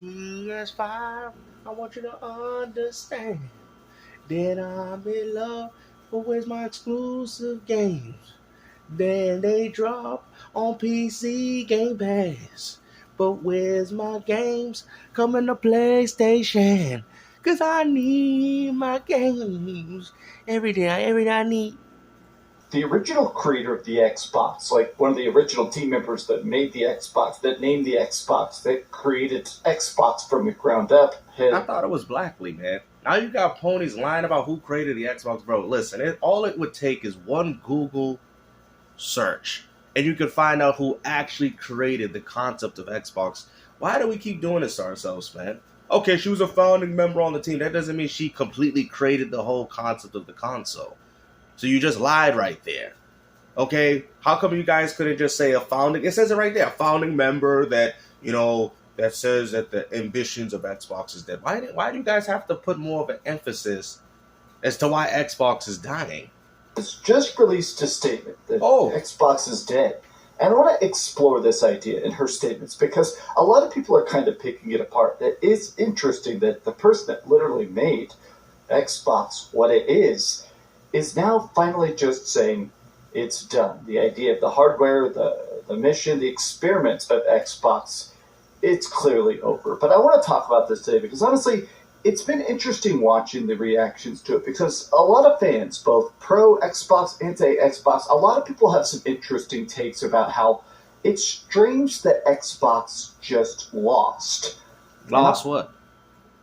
PS5, I want you to understand that I'm in love, but where's my exclusive games? Then they drop on PC Game Pass. But where's my games coming to PlayStation? Cause I need my games every day I need. The original creator of the Xbox, like one of the original team members that made the Xbox, that named the Xbox, that created Xbox from the ground up, I had thought it was Blackley, man. Now you got ponies lying about who created the Xbox, bro. Listen, all it would take is one Google search, and you could find out who actually created the concept of Xbox. Why do we keep doing this to ourselves, man? Okay, she was a founding member on the team. That doesn't mean she completely created the whole concept of the console. So you just lied right there. Okay, how come you guys couldn't just say a founding? It says it right there, a founding member that that says that the ambitions of Xbox is dead. Why do you guys have to put more of an emphasis as to why Xbox is dying? just released a statement that Oh, Xbox is dead. And I want to explore this idea in her statements because a lot of people are kind of picking it apart. It is interesting that the person that literally made Xbox what it is now finally just saying it's done. The idea of the hardware, the mission, the experiment of Xbox, it's clearly over. But I want to talk about this today because honestly, it's been interesting watching the reactions to it because a lot of fans, both pro Xbox, anti Xbox, a lot of people have some interesting takes about how it's strange that Xbox just lost. lost what?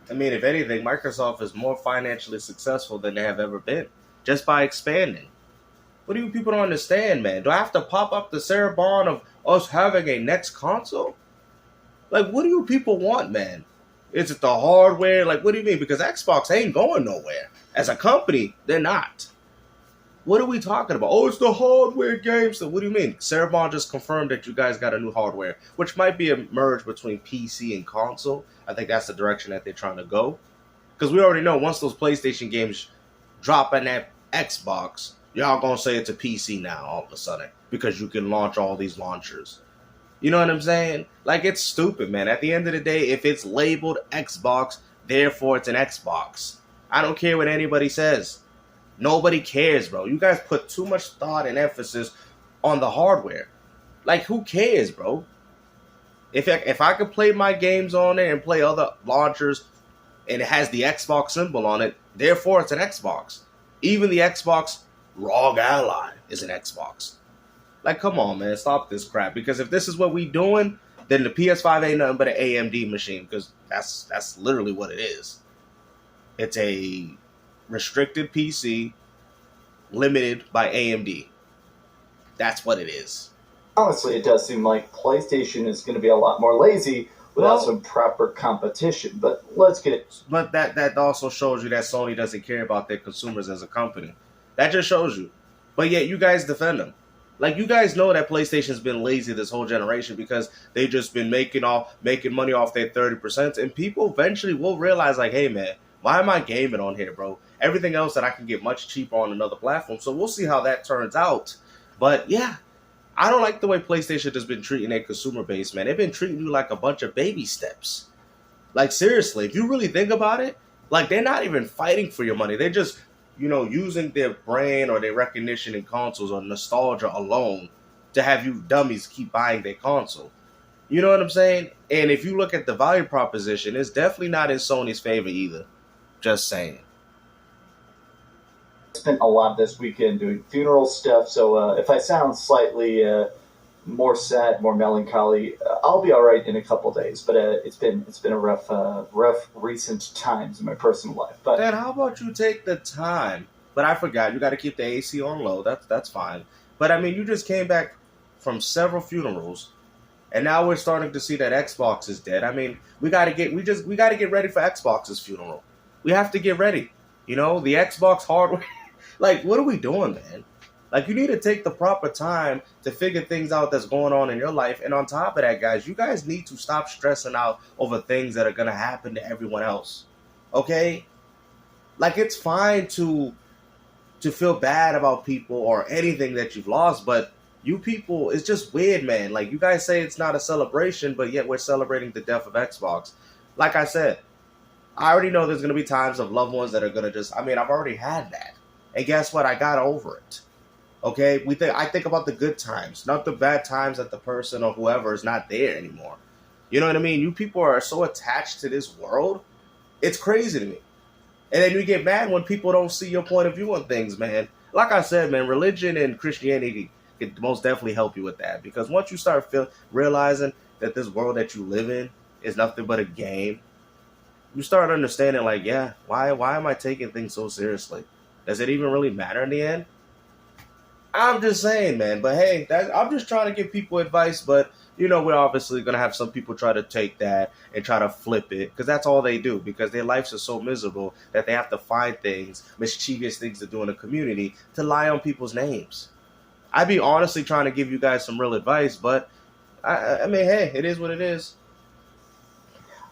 I mean, if anything, Microsoft is more financially successful than they have ever been just by expanding. What do you people don't understand, man? Do I have to pop up the Cerebon of us having a next console? Like, what do you people want, man? Is it the hardware? Like, what do you mean? Because Xbox ain't going nowhere. As a company, they're not. What are we talking about? Oh, it's the hardware games. So what do you mean? Cerebon just confirmed that you guys got a new hardware, which might be a merge between PC and console. I think that's the direction that they're trying to go. Because we already know once those PlayStation games drop in that Xbox, y'all gonna say it's a PC now all of a sudden because you can launch all these launchers. You know what I'm saying? Like, it's stupid, man. At the end of the day, if it's labeled Xbox, therefore it's an Xbox. I don't care what anybody says. Nobody cares, bro. You guys put too much thought and emphasis on the hardware. Like, who cares, bro? If I could play my games on it and play other launchers and it has the Xbox symbol on it, therefore it's an Xbox. Even the Xbox ROG Ally is an Xbox. Like, come on, man, stop this crap. Because if this is what we doing, then the PS5 ain't nothing but an AMD machine. Because that's literally what it is. It's a restricted PC, limited by AMD. That's what it is. Honestly, it does seem like PlayStation is going to be a lot more lazy without Well, some proper competition. But let's get but that also shows you that Sony doesn't care about their consumers as a company. That just shows you. But yet you guys defend them. Like, you guys know that PlayStation's been lazy this whole generation because they've just been making money off their 30%, and people eventually will realize, like, hey man, why am I gaming on here, bro? Everything else that I can get much cheaper on another platform. So we'll see how that turns out. But yeah, I don't like the way PlayStation has been treating their consumer base, man. They've been treating you like a bunch of baby steps. Like, seriously, if you really think about it, like, they're not even fighting for your money. They're just, using their brain or their recognition in consoles or nostalgia alone to have you dummies keep buying their console. You know what I'm saying? And if you look at the value proposition, it's definitely not in Sony's favor either. Just saying. spent a lot this weekend doing funeral stuff. So if I sound slightly more sad, more melancholy, I'll be all right in a couple days. But it's been a rough recent times in my personal life. But Then how about you take the time? But I forgot, you got to keep the AC on low. That's fine. But I mean, you just came back from several funerals, and now we're starting to see that Xbox is dead. I mean, we got to get ready for Xbox's funeral. We have to get ready. The Xbox hardware. Like, what are we doing, man? Like, you need to take the proper time to figure things out that's going on in your life. And on top of that, guys, you guys need to stop stressing out over things that are going to happen to everyone else. Okay? Like, it's fine to feel bad about people or anything that you've lost, but you people, it's just weird, man. Like, you guys say it's not a celebration, but yet we're celebrating the death of Xbox. Like I said, I already know there's going to be times of loved ones that are going to just, I mean, I've already had that. And guess what? I got over it. Okay? I think about the good times, not the bad times that the person or whoever is not there anymore. You know what I mean? You people are so attached to this world. It's crazy to me. And then you get mad when people don't see your point of view on things, man. Like I said, man, religion and Christianity could most definitely help you with that. Because once you start realizing that this world that you live in is nothing but a game, you start understanding, like, yeah, why am I taking things so seriously? Does it even really matter in the end? I'm just saying, man. But hey, I'm just trying to give people advice. But we're obviously gonna have some people try to take that and try to flip it, because that's all they do. Because their lives are so miserable that they have to find things, mischievous things to do in the community to lie on people's names. I'd be honestly trying to give you guys some real advice, but I mean, hey, it is what it is.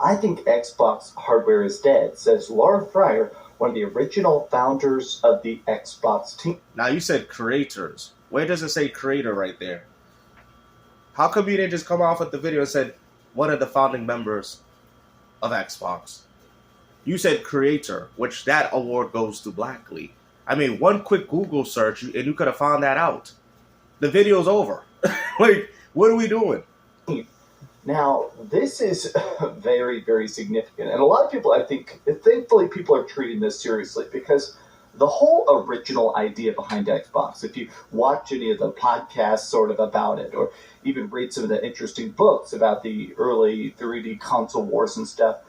I think Xbox hardware is dead, says Laura Fryer, one of the original founders of the Xbox team. Now, you said creators. Where does it say creator right there? How come you didn't just come off with the video and said one of the founding members of Xbox? You said creator, which that award goes to Blackley. I mean, one quick Google search and you could have found that out. The video's over. Like, what are we doing? Now, this is very, very significant. And a lot of people, I think, thankfully, people are treating this seriously, because the whole original idea behind Xbox, if you watch any of the podcasts sort of about it, or even read some of the interesting books about the early 3D console wars and stuff,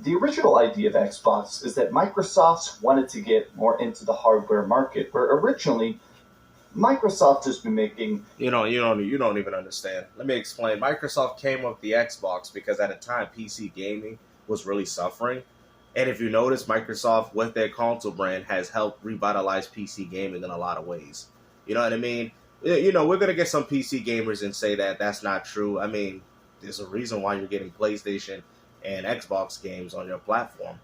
the original idea of Xbox is that Microsoft wanted to get more into the hardware market, where originally Microsoft has been making... You don't even understand. Let me explain. Microsoft came up with the Xbox because at the time PC gaming was really suffering. And if you notice, Microsoft, with their console brand, has helped revitalize PC gaming in a lot of ways. You know what I mean? We're going to get some PC gamers and say that that's not true. I mean, there's a reason why you're getting PlayStation and Xbox games on your platform.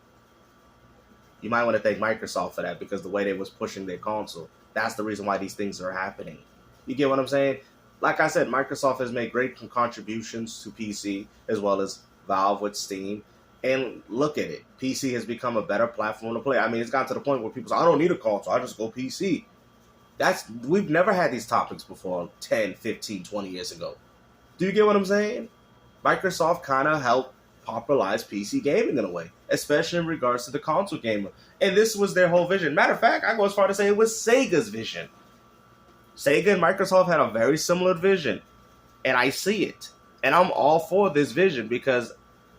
You might want to thank Microsoft for that, because the way they was pushing their console, that's the reason why these things are happening. You get what I'm saying? Like I said, Microsoft has made great contributions to PC, as well as Valve with Steam. And look at it. PC has become a better platform to play. I mean, it's gotten to the point where people say, I don't need a console, I just go PC. We've never had these topics before 10, 15, 20 years ago. Do you get what I'm saying? Microsoft kind of helped popularize PC gaming in a way, especially in regards to the console gamer. And this was their whole vision. Matter of fact, I go as far to say it was Sega's vision. Sega and Microsoft had a very similar vision, and I see it. And I'm all for this vision, because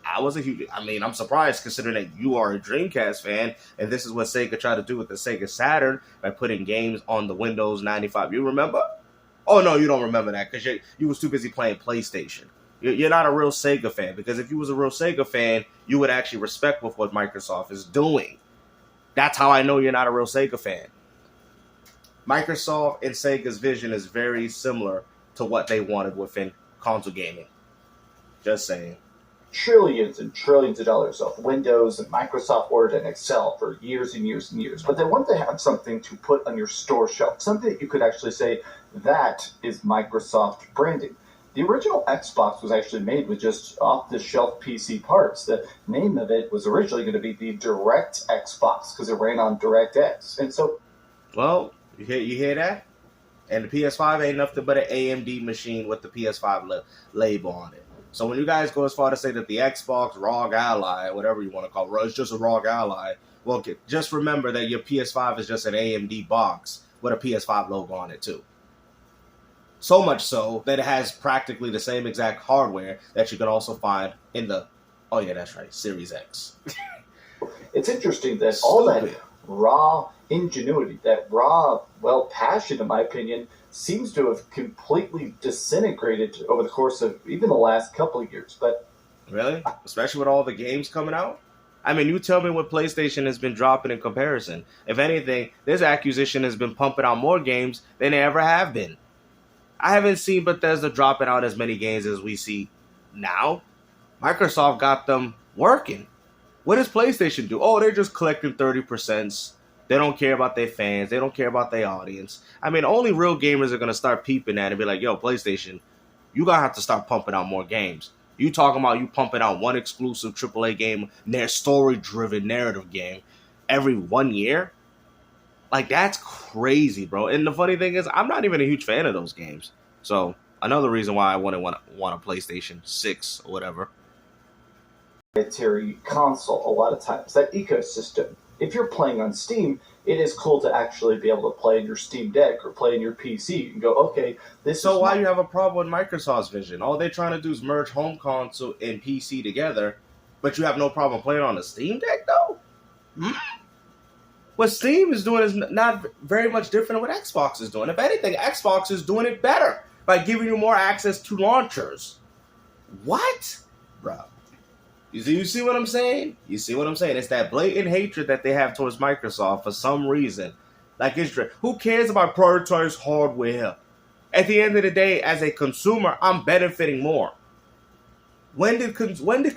I'm surprised, considering that you are a Dreamcast fan, and this is what Sega tried to do with the Sega Saturn by putting games on the Windows 95. You remember? Oh, no, you don't remember that, because you was too busy playing PlayStation. You're not a real Sega fan, because if you was a real Sega fan, you would actually respect what Microsoft is doing. That's how I know you're not a real Sega fan. Microsoft and Sega's vision is very similar to what they wanted within console gaming. Just saying. Trillions and trillions of dollars off Windows and Microsoft Word and Excel for years and years and years. But they want to have something to put on your store shelf, something that you could actually say, that is Microsoft branding. The original Xbox was actually made with just off-the-shelf PC parts. The name of it was originally going to be the Direct Xbox, because it ran on DirectX. And so... Well, you hear that? And the PS5 ain't nothing but an AMD machine with the PS5 label on it. So when you guys go as far to say that the Xbox ROG Ally, whatever you want to call it, it's just a ROG Ally, well, just remember that your PS5 is just an AMD box with a PS5 logo on it too. So much so that it has practically the same exact hardware that you can also find in the, oh yeah, that's right, Series X. It's interesting that all that raw ingenuity, that raw, passion, in my opinion, seems to have completely disintegrated over the course of even the last couple of years. But really? Especially with all the games coming out? I mean, you tell me what PlayStation has been dropping in comparison. If anything, this acquisition has been pumping out more games than they ever have been. I haven't seen Bethesda dropping out as many games as we see now. Microsoft got them working. What does PlayStation do? Oh, they're just collecting 30%. They don't care about their fans. They don't care about their audience. I mean, only real gamers are going to start peeping at it and be like, yo, PlayStation, you going to have to start pumping out more games. You talking about you pumping out one exclusive AAA game, story-driven narrative game every 1 year? Like, that's crazy, bro. And the funny thing is, I'm not even a huge fan of those games. So another reason why I want a PlayStation 6 or whatever. Proprietary console a lot of times, that ecosystem. If you're playing on Steam, it is cool to actually be able to play in your Steam Deck or play in your PC and go, okay, this So is why you have a problem with Microsoft's vision? All they're trying to do is merge home console and PC together, but you have no problem playing on a Steam Deck, though? What Steam is doing is not very much different than what Xbox is doing. If anything, Xbox is doing it better by giving you more access to launchers. What? Bro. You see what I'm saying? You see what I'm saying? It's that blatant hatred that they have towards Microsoft for some reason. Like, who cares about prioritized hardware? At the end of the day, as a consumer, I'm benefiting more. When did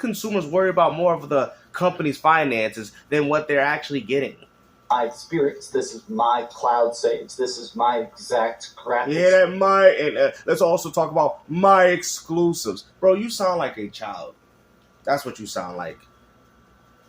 consumers worry about more of the company's finances than what they're actually getting? My experience. This is my cloud saves. This is my exact graphics. Yeah, let's also talk about my exclusives. Bro, you sound like a child. That's what you sound like.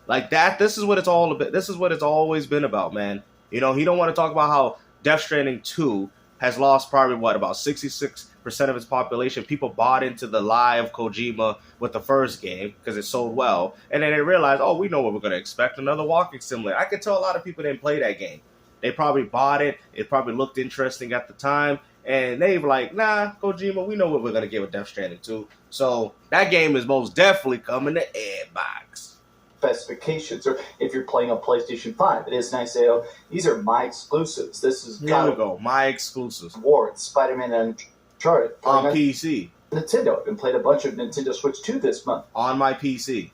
Like that, this is what it's all about. This is what it's always been about, man. You know, he don't want to talk about how Death Stranding 2 has lost probably, about 66% of its population. People bought into the lie of Kojima with the first game because it sold well. And then they realized, oh, we know what we're going to expect, another walking simulator. I could tell a lot of people didn't play that game. They probably bought it. It probably looked interesting at the time. And they were like, nah, Kojima, we know what we're going to get with Death Stranding 2. So that game is most definitely coming to Xbox. Specifications, or if you're playing on PlayStation 5, it is nice to say, oh, these are my exclusives. This is Here we go, my exclusives. War, Spider-Man, and Uncharted. On PC. Nintendo, and played a bunch of Nintendo Switch 2 this month. On my PC.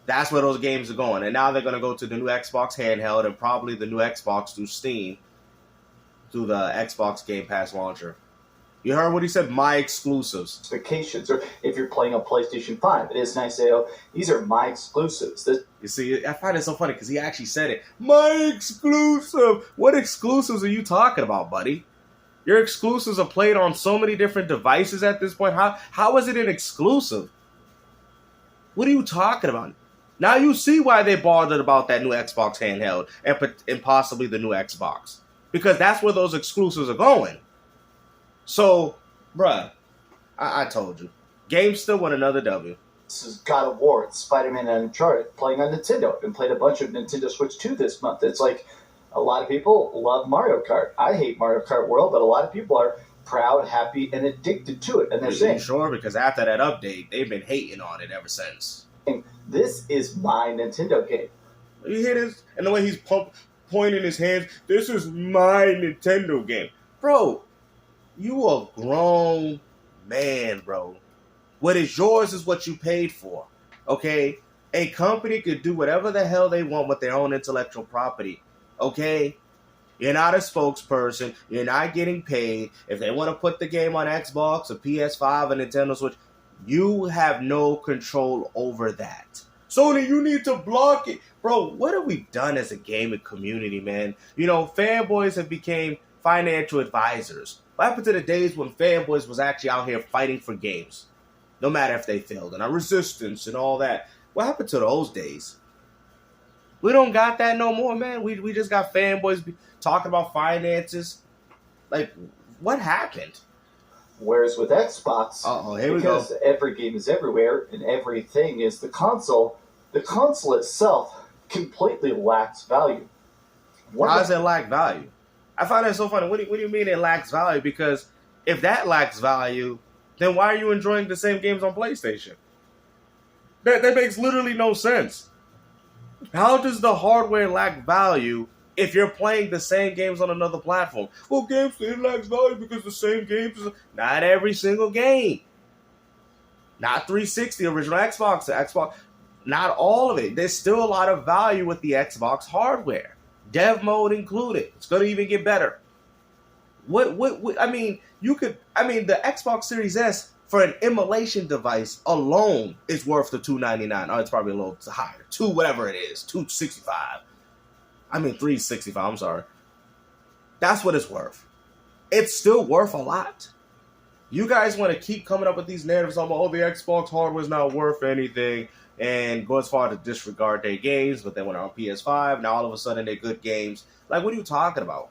That's where those games are going. And now they're going to go to the new Xbox handheld and probably the new Xbox through Steam, through the Xbox Game Pass launcher. You heard what he said? My exclusives. Specifications, or if you're playing on PlayStation 5, it is nice to say, oh, these are my exclusives. You see, I find it so funny because he actually said it. My exclusive! What exclusives are you talking about, buddy? Your exclusives are played on so many different devices at this point. How is it an exclusive? What are you talking about? Now you see why they bothered about that new Xbox handheld and possibly the new Xbox. Because that's where those exclusives are going. So, bruh, I told you. Games still won another W. This is God of War, Spider-Man, and Uncharted, playing on Nintendo, and played a bunch of Nintendo Switch 2 this month. It's like, a lot of people love Mario Kart. I hate Mario Kart World, but a lot of people are proud, happy, and addicted to it. And they're saying, sure, because after that update, they've been hating on it ever since. This is my Nintendo game. You hear this? And the way he's pointing his hands, this is my Nintendo game. Bro, you a grown man, bro. What is yours is what you paid for, okay? A company could do whatever the hell they want with their own intellectual property, okay? You're not a spokesperson. You're not getting paid. If they want to put the game on Xbox or PS5 or Nintendo Switch, you have no control over that. Sony, you need to block it. Bro, what have we done as a gaming community, man? You know, fanboys have become financial advisors. What happened to the days when fanboys was actually out here fighting for games? No matter if they failed, and our resistance and all that. What happened to those days? We don't got that no more, man. We just got fanboys talking about finances. Like, what happened? Whereas with Xbox, here we go. because every game is everywhere and everything is the console itself completely lacks value. How does it lack value? I find that so funny. What do you mean it lacks value? Because if that lacks value, then why are you enjoying the same games on PlayStation? That makes literally no sense. How does the hardware lack value if you're playing the same games on another platform? Well, games, it lacks value because the same games. Not every single game. Not 360, original Xbox. Not all of it. There's still a lot of value with the Xbox hardware. Dev mode included. It's going to even get better. The Xbox Series S for an emulation device alone is worth the $299. Oh, it's probably a little higher. Whatever it is. $265. $365. I'm sorry. That's what it's worth. It's still worth a lot. You guys want to keep coming up with these narratives on, oh, the Xbox hardware is not worth anything, and go as far to disregard their games, but then when they're on PS5, now all of a sudden they're good games. Like, what are you talking about?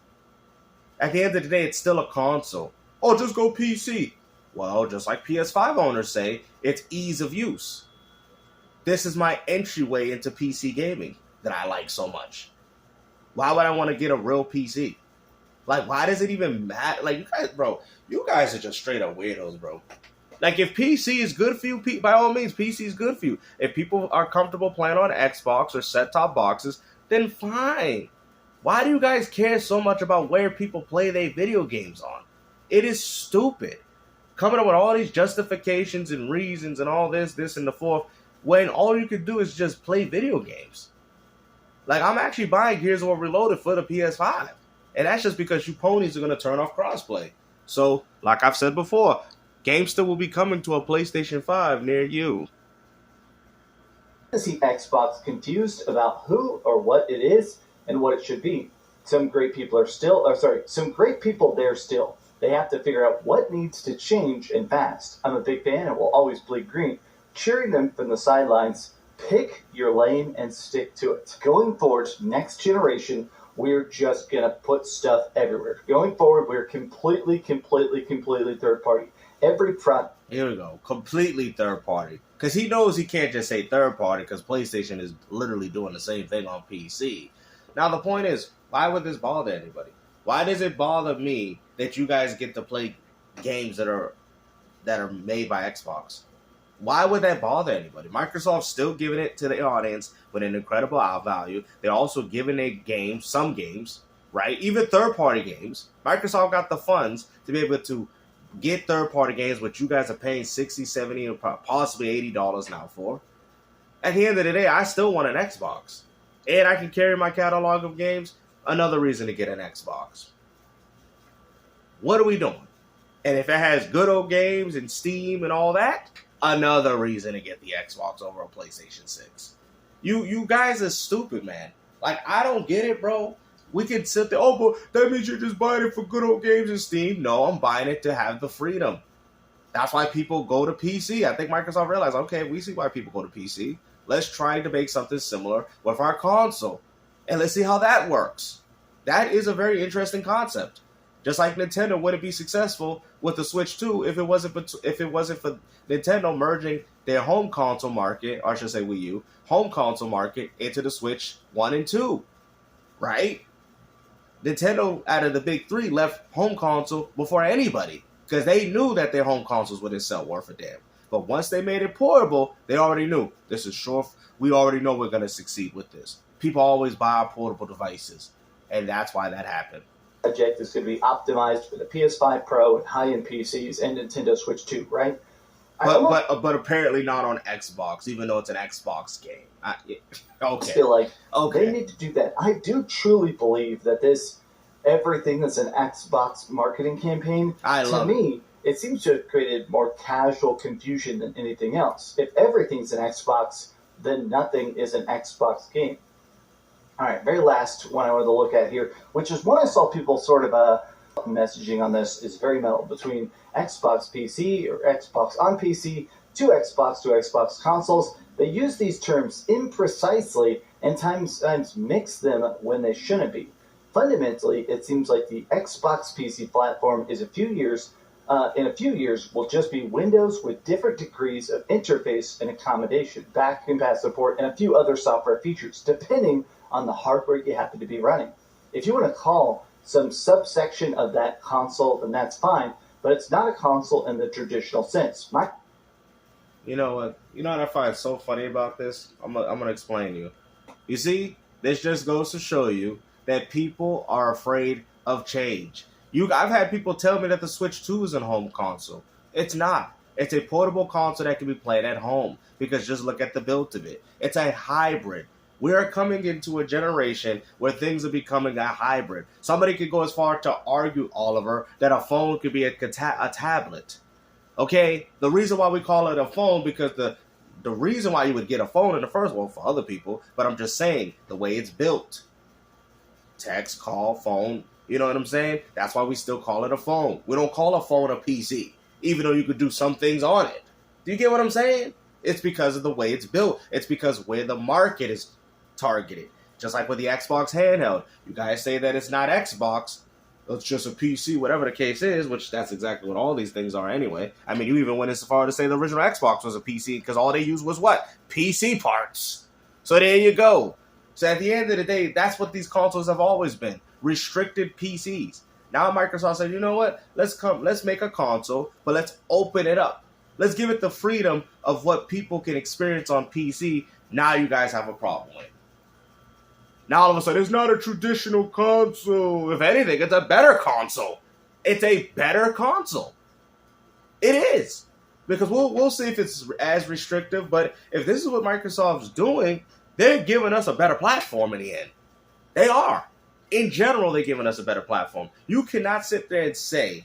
At the end of the day, it's still a console. Oh, just go PC. Well, just like PS5 owners say, it's ease of use. This is my entryway into PC gaming that I like so much. Why would I want to get a real PC? Like, why does it even matter? Like, you guys are just straight up weirdos, bro. Like, if PC is good for you, by all means, PC is good for you. If people are comfortable playing on Xbox or set-top boxes, then fine. Why do you guys care so much about where people play their video games on? It is stupid. Coming up with all these justifications and reasons and all this, and the fourth, when all you could do is just play video games. Like, I'm actually buying Gears of War Reloaded for the PS5. And that's just because you ponies are going to turn off crossplay. So, like I've said before, GameStop will be coming to a PlayStation 5 near you. I see Xbox confused about who or what it is and what it should be. Some great people there still. They have to figure out what needs to change and fast. I'm a big fan and will always bleed green, cheering them from the sidelines. Pick your lane and stick to it. Going forward, next generation, we're just going to put stuff everywhere. Going forward, we're completely third party. Every product. Here we go. Completely third party. Because he knows he can't just say third party because PlayStation is literally doing the same thing on PC. Now, the point is, why would this bother anybody? Why does it bother me that you guys get to play games that are made by Xbox? Why would that bother anybody? Microsoft's still giving it to the audience with an incredible value. They're also giving their games, some games, right? Even third-party games. Microsoft got the funds to be able to get third-party games, which you guys are paying $60, $70, or possibly $80 now for. At the end of the day, I still want an Xbox. And I can carry my catalog of games. Another reason to get an Xbox. What are we doing? And if it has good old games and Steam and all that, another reason to get the Xbox over a PlayStation 6. You guys are stupid, man. Like, I don't get it, bro. We could sit there, oh, but that means you're just buying it for good old games and Steam. No, I'm buying it to have the freedom. That's why people go to PC. I think Microsoft realized, okay, we see why people go to PC. Let's try to make something similar with our console. And let's see how that works. That is a very interesting concept. Just like Nintendo wouldn't be successful with the Switch 2 if it wasn't for Nintendo merging their home console market, or I should say Wii U, home console market into the Switch 1 and 2. Right? Nintendo, out of the big three, left home console before anybody because they knew that their home consoles wouldn't sell worth a damn. But once they made it portable, they already knew this is sure. We already know we're going to succeed with this. People always buy our portable devices, and that's why that happened. Project is going to be optimized for the PS5 Pro and high-end PCs and Nintendo Switch 2, right? But apparently not on Xbox, even though it's an Xbox game. Okay. I feel like they need to do that. I do truly believe that everything that's an Xbox marketing campaign, to me, it seems to have created more casual confusion than anything else. If everything's an Xbox, then nothing is an Xbox game. All right, very last one I wanted to look at here, which is one I saw people sort of messaging on this, is very metal between Xbox PC or Xbox on PC to Xbox consoles. They use these terms imprecisely and times mix them when they shouldn't be. Fundamentally, it seems like the Xbox PC platform is in a few years will just be Windows with different degrees of interface and accommodation, back and pass support, and a few other software features, depending on the hardware you happen to be running. If you want to call some subsection of that console, then that's fine, but it's not a console in the traditional sense. You know what I find so funny about this? I'm gonna explain to you. You see, this just goes to show you that people are afraid of change. I've had people tell me that the Switch 2 is a home console. It's not. It's a portable console that can be played at home, because just look at the build of it. It's a hybrid. We are coming into a generation where things are becoming a hybrid. Somebody could go as far to argue, Oliver, that a phone could be a tablet. Okay? The reason why we call it a phone, because the reason why you would get a phone in the first one for other people, but I'm just saying, the way it's built. Text, call, phone, you know what I'm saying? That's why we still call it a phone. We don't call a phone a PC. even though you could do some things on it. Do you get what I'm saying? It's because of the way it's built. It's because where the market is targeted. Just like with the Xbox handheld. You guys say that it's not Xbox, it's just a PC, whatever the case is, which that's exactly what all these things are anyway. I mean, you even went as far to say the original Xbox was a PC because all they used was what? PC parts. So there you go. So at the end of the day, that's what these consoles have always been. Restricted PCs. Now Microsoft said, you know what? Let's make a console, but let's open it up. Let's give it the freedom of what people can experience on PC. Now you guys have a problem with it. Now all of a sudden, it's not a traditional console. If anything, it's a better console. It's a better console. It is. Because we'll see if it's as restrictive, but if this is what Microsoft's doing, they're giving us a better platform in the end. They are. In general, they're giving us a better platform. You cannot sit there and say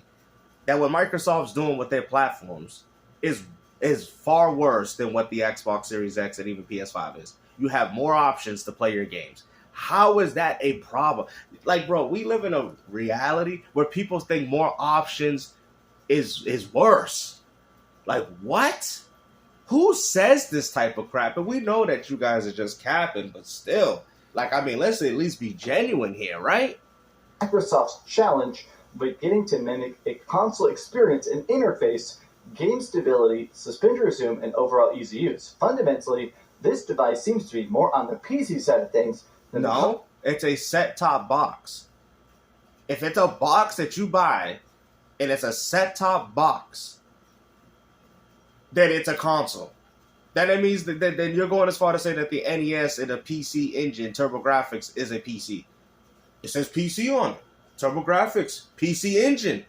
that what Microsoft's doing with their platforms is far worse than what the Xbox Series X and even PS5 is. You have more options to play your games. How is that a problem? Like, bro, we live in a reality where people think more options is worse. Like, what? Who says this type of crap? And we know that you guys are just capping, but still. Like, I mean, let's at least be genuine here, right? Microsoft's challenge, beginning to mimic a console experience and interface, game stability, suspend resume, and overall easy use. Fundamentally, this device seems to be more on the PC side of things. No, it's a set-top box. If it's a box that you buy, and it's a set-top box, then it's a console. That means that then you're going as far to say that the NES and the PC engine, TurboGrafx, is a PC. It says PC on it. TurboGrafx, PC engine.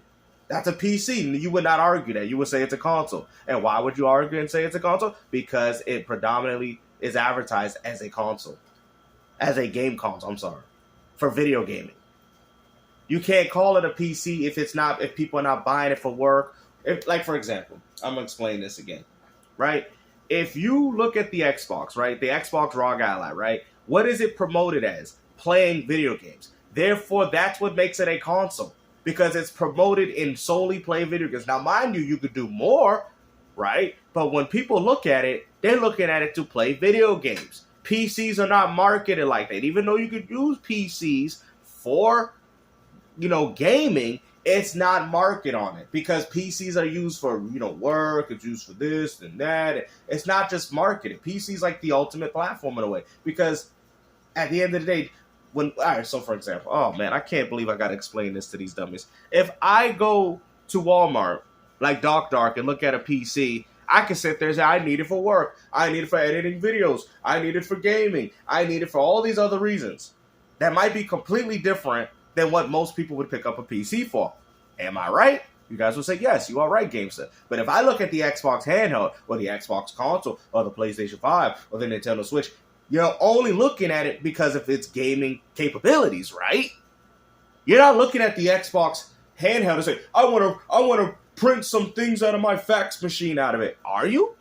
That's a PC. You would not argue that. You would say it's a console. And why would you argue and say it's a console? Because it predominantly is advertised as a console. As a game console, I'm sorry. For video gaming. You can't call it a PC if people are not buying it for work. Like, for example, I'm going to explain this again. Right? If you look at the Xbox, right? The Xbox ROG Ally, right? What is it promoted as? Playing video games. Therefore, that's what makes it a console. Because it's promoted in solely play video games. Now, mind you, you could do more, right? But when people look at it, they're looking at it to play video games. PCs are not marketed like that. Even though you could use PCs for, gaming, it's not marketed on it. Because PCs are used for, work. It's used for this and that. It's not just marketed. PC's like the ultimate platform in a way. Because at the end of the day, so for example, oh man, I can't believe I got to explain this to these dummies. If I go to Walmart, like Dark, and look at a PC, I can sit there and say, I need it for work. I need it for editing videos. I need it for gaming. I need it for all these other reasons. That might be completely different than what most people would pick up a PC for. Am I right? You guys will say, yes, you are right, GameStop. But if I look at the Xbox handheld, or the Xbox console, or the PlayStation 5, or the Nintendo Switch, you're only looking at it because of its gaming capabilities, right? You're not looking at the Xbox handheld and say, I want to print some things out of my fax machine out of it. Are you?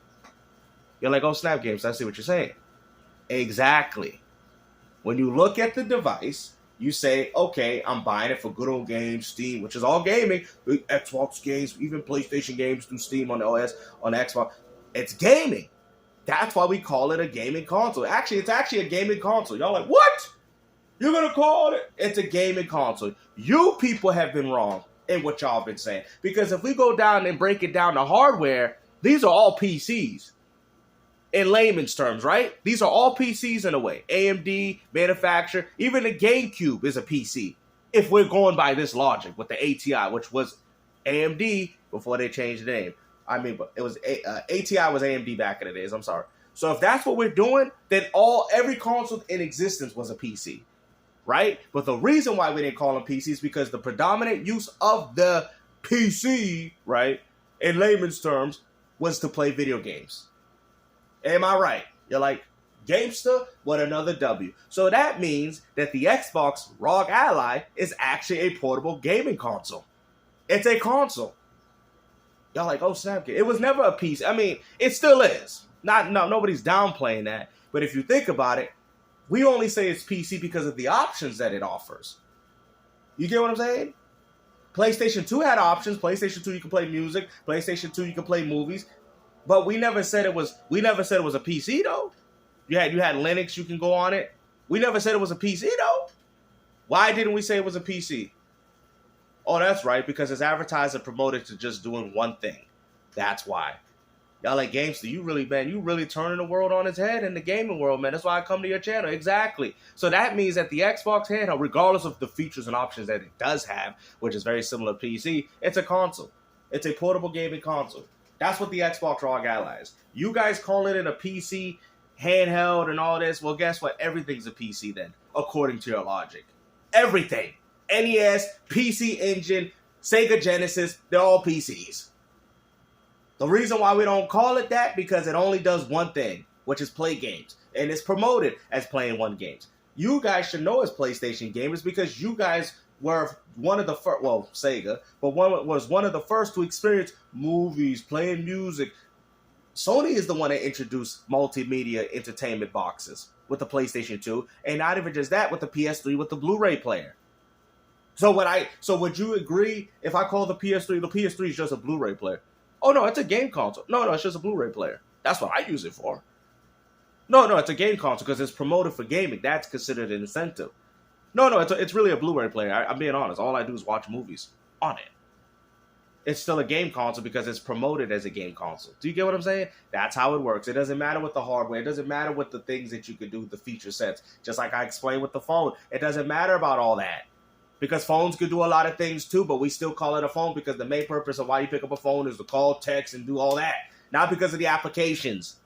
You're like, oh, snap, games. I see what you're saying. Exactly. When you look at the device, you say, okay, I'm buying it for good old games, Steam, which is all gaming. Xbox games, even PlayStation games through Steam on the OS, on the Xbox. It's gaming. That's why we call it a gaming console. Actually, it's actually a gaming console. Y'all like, what? You're going to call it? It's a gaming console. You people have been wrong in what y'all been saying. Because if we go down and break it down to hardware, these are all PCs. In layman's terms, right? These are all PCs in a way. AMD, manufacturer, even the GameCube is a PC. If we're going by this logic with the ATI, which was AMD before they changed the name. I mean, but it was ATI was AMD back in the days. I'm sorry. So if that's what we're doing, then every console in existence was a PC, right? But the reason why we didn't call them PCs is because the predominant use of the PC, right, in layman's terms, was to play video games. Am I right? You're like, Gamester, what another W. So that means that the Xbox ROG Ally is actually a portable gaming console. It's a console. Y'all like, oh, snap. It was never a PC. I mean, it still is. Nobody's downplaying that. But if you think about it, we only say it's PC because of the options that it offers. You get what I'm saying? PlayStation 2 had options. PlayStation 2 you can play music. PlayStation 2 you can play movies. But we never said it was a PC though. You had Linux, you can go on it. We never said it was a PC though. Why didn't we say it was a PC? Oh, that's right, because it's advertised and promoted to just doing one thing. That's why. Y'all like Gamester, you really turning the world on its head in the gaming world, man. That's why I come to your channel. Exactly. So that means that the Xbox handheld, regardless of the features and options that it does have, which is very similar to PC, it's a console. It's a portable gaming console. That's what the Xbox Raw Ally is. You guys calling it a PC, handheld, and all this, well, guess what? Everything's a PC then, according to your logic. Everything. NES, PC Engine, Sega Genesis, they're all PCs. The reason why we don't call it that, because it only does one thing, which is play games. And it's promoted as playing one games. You guys should know as PlayStation gamers because you guys were one of the first, well, Sega, but was one of the first to experience movies, playing music. Sony is the one that introduced multimedia entertainment boxes with the PlayStation 2, and not even just that, with the PS3 with the Blu-ray player. So would you agree if I call the PS3 is just a Blu-ray player? Oh no, it's a game console. No, it's just a Blu-ray player. That's what I use it for. No, it's a game console because it's promoted for gaming. That's considered an incentive. No, it's really a Blu-ray player. I'm being honest. All I do is watch movies on it. It's still a game console because it's promoted as a game console. Do you get what I'm saying? That's how it works. It doesn't matter with the hardware. It doesn't matter what the things that you can do, the feature sets. Just like I explained with the phone. It doesn't matter about all that. Because phones could do a lot of things too, but we still call it a phone because the main purpose of why you pick up a phone is to call, text, and do all that. Not because of the applications.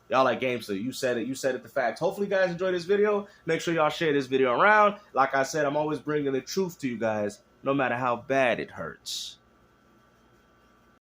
Y'all like Gamester. You said it the facts. Hopefully you guys enjoyed this video. Make sure y'all share this video around. Like I said, I'm always bringing the truth to you guys, no matter how bad it hurts.